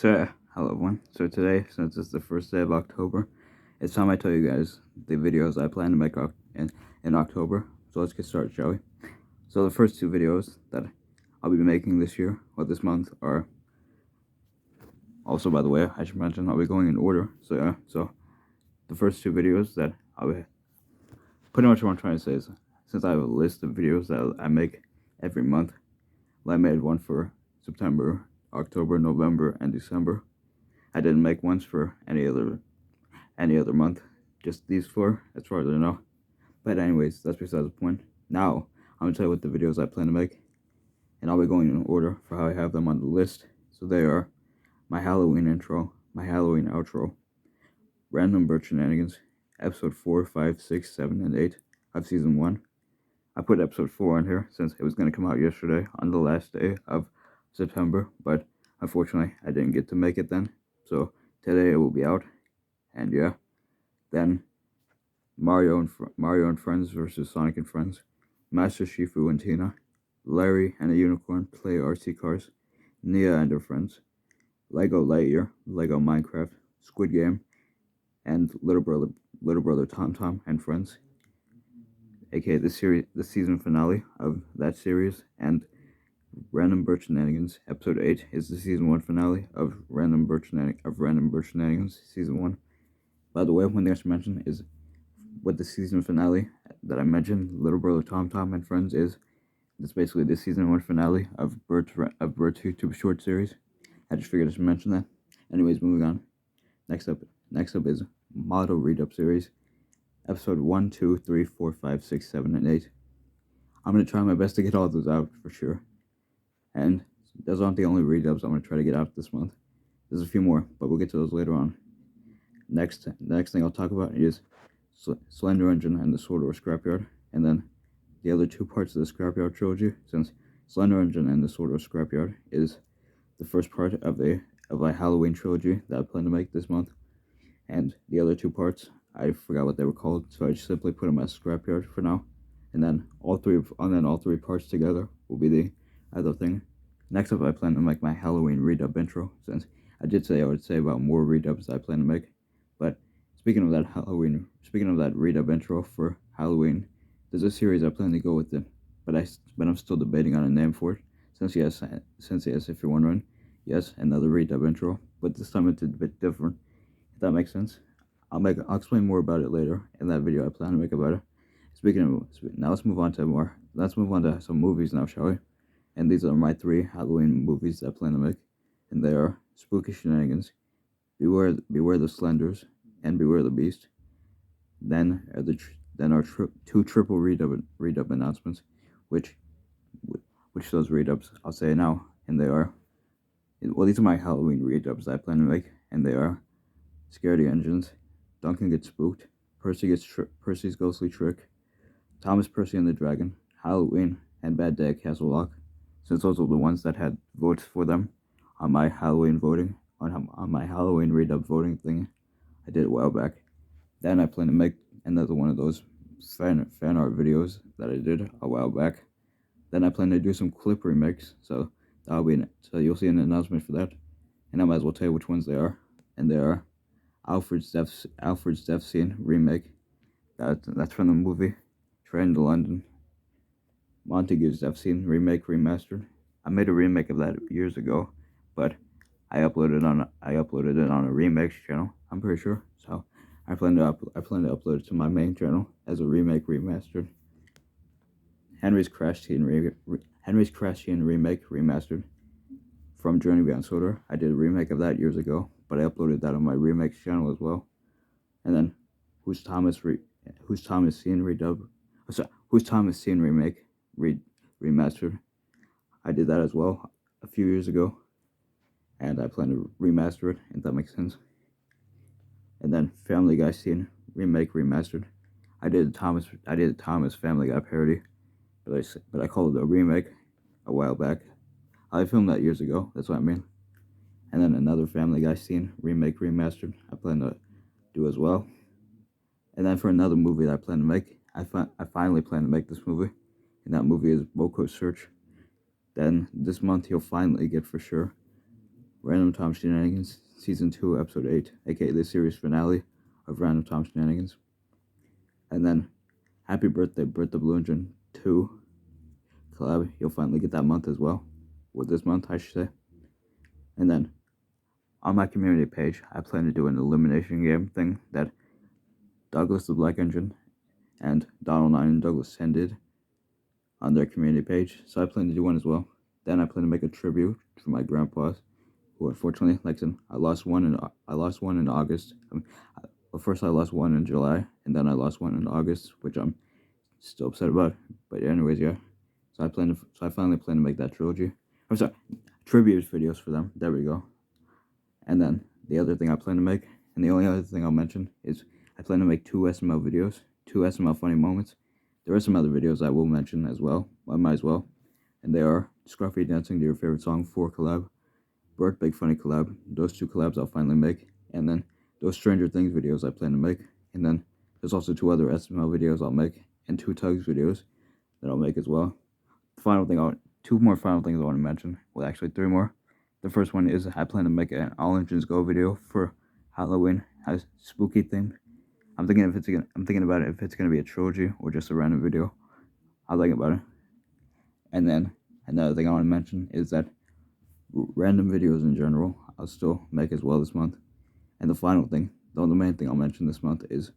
Hello everyone. So today, since it's the first day of October, it's time I tell you guys the videos I plan to make in October. So let's get started, shall we? So the first two videos that I'll be making this year, or this month, are also, by the way, I should mention I'll be going in order. So the first two videos that I'll be, pretty much what I'm trying to say is, since I have a list of videos that I make every month, I made one for September, October, November, and December. I didn't make ones for any other month, just these four, as far as I know. But anyways, that's besides the point. Now, I'm gonna tell you what the videos I plan to make, and I'll be going in order for how I have them on the list. So they are my Halloween intro, my Halloween outro, random bird shenanigans, episode 4, 5, 6, 7, and 8 of season 1. I put episode 4 on here since it was gonna come out yesterday on the last day of September, but unfortunately I didn't get to make it then. So today it will be out, and yeah. Then Mario and Friends versus Sonic and Friends, Master Shifu and Tina, Larry and a Unicorn play RC cars, Nia and her friends, Lego Lightyear, Lego Minecraft, Squid Game, and Little Brother Tom Tom and Friends, aka the season finale of that series, and Random Bird Shenanigans episode 8 is the season 1 finale of Random Bird Shenanigans season 1. By the way, one thing I should mention is what the season finale that I mentioned, Little Brother Tom Tom and Friends, is. It's basically the season 1 finale of Bird's YouTube short series. I just figured I should mention that. Anyways, moving on. Next up is Model Read Up series, episode 1, 2, 3, 4, 5, 6, 7, and 8. I'm gonna try my best to get all those out for sure. And those aren't the only read ups I'm gonna try to get out this month. There's a few more, but we'll get to those later on. The next thing I'll talk about is Slender Engine and the Sordor Scrapyard, and then the other two parts of the Scrapyard trilogy, since Slender Engine and the Sordor Scrapyard is the first part of a Halloween trilogy that I plan to make this month, and the other two parts, I forgot what they were called, so I just simply put them as Scrapyard for now, and then all three parts together will be the other thing. Next up, I plan to make my Halloween redub intro, since I did say I would say about more redubs I plan to make, but speaking of that redub intro for Halloween, there's a series I plan to go with it, but I'm still debating on a name for it. Since yes, if you're wondering, yes, another redub intro, but this time it's a bit different. If that makes sense, I'll explain more about it later in that video I plan to make about it. Now let's move on to some movies now, shall we? And these are my 3 Halloween movies I plan to make, and they are Spooky Shenanigans, Beware the Slenders, and Beware the Beast. Then our two triple redub announcements, which those redubs I'll say now, and they are, well, these are my Halloween redubs I plan to make, and they are Scaredy Engines, Duncan Gets Spooked, Percy's Ghostly Trick, Thomas Percy and the Dragon, Halloween, and Bad Day at Castle Rock, since those are the ones that had votes for them on my Halloween redub voting thing I did a while back. Then I plan to make another one of those fan art videos that I did a while back. Then I plan to do some clip remix, so you'll see an announcement for that. And I might as well tell you which ones they are. And they are Alfred's Death Scene remake. That's from the movie Train to London. Montague's Death Scene remake remastered. I made a remake of that years ago, but I uploaded it on a remakes channel, I'm pretty sure. So I plan to upload it to my main channel as a remake remastered. Henry's Crash Team remake remastered from Journey Beyond Sodor. I did a remake of that years ago, but I uploaded that on my remakes channel as well. And then Who's Thomas Scene remake remastered. I did that as well a few years ago, and I plan to remaster it, if that makes sense. And then Family Guy Scene remake remastered. I did a Thomas Family Guy parody, but I called it a remake a while back. I filmed that years ago, that's what I mean. And then another Family Guy Scene remake remastered I plan to do as well. And then for another movie that I plan to make, I finally plan to make this movie, and that movie is Boko's Search. Then this month you'll finally get for sure Random Tom Shenanigans Season 2, Episode 8, aka the series finale of Random Tom Shenanigans. And then Happy Birthday, Bertha Blundgren 2 collab. You'll finally get that month as well. Or this month, I should say. And then on my community page, I plan to do an elimination game thing that Douglas the Black Engine and Donald 9 and Douglas 10 did on their community page. So I plan to do one as well. Then I plan to make a tribute for my grandpas, who unfortunately, like I said, I lost one in August. Well, first I lost one in July, and then I lost one in August, which I'm still upset about. But anyways, yeah. So I finally plan to make that trilogy. I'm sorry, tribute videos for them. There we go. And then the other thing I plan to make, and the only other thing I'll mention, is I plan to make 2 SML videos, 2 SML funny moments. There are some other videos I will mention as well. I might as well. And they are Scruffy dancing to your favorite song 4 collab, Burt Big Funny collab. Those 2 collabs I'll finally make. And then those Stranger Things videos I plan to make. And then there's also 2 other SML videos I'll make, and 2 Tugs videos that I'll make as well. Two more final things I want to mention. Well, actually 3 more. The first one is I plan to make an All Engines Go video for Halloween, has spooky theme. I'm thinking about it if it's gonna be a trilogy or just a random video. I'll think about it. And then another thing I want to mention is that random videos in general I'll still make as well this month. And the final thing, the main thing I'll mention this month is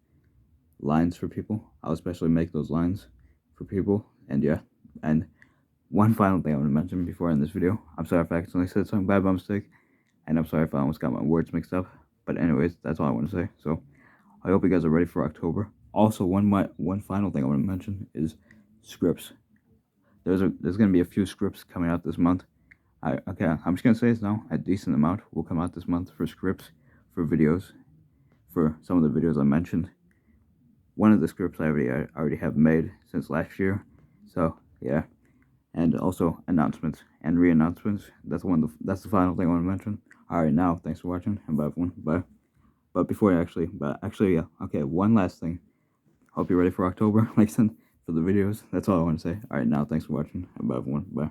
lines for people. I'll especially make those lines for people. And yeah, and one final thing I want to mention before I end this video. I'm sorry if I accidentally said something bad by mistake, and I'm sorry if I almost got my words mixed up. But anyways, that's all I want to say. So I hope you guys are ready for October. Also, one final thing I want to mention is scripts. There's gonna be a few scripts coming out this month. I'm just gonna say this now. A decent amount will come out this month for scripts, for videos, for some of the videos I mentioned. One of the scripts I already have made since last year. So yeah. And also announcements and re-announcements. That's the final thing I want to mention. Alright, now thanks for watching, and bye everyone. Bye. But yeah. Okay, one last thing. Hope you're ready for October, like I said, for the videos. That's all I want to say. Alright, now thanks for watching, and bye everyone. Bye.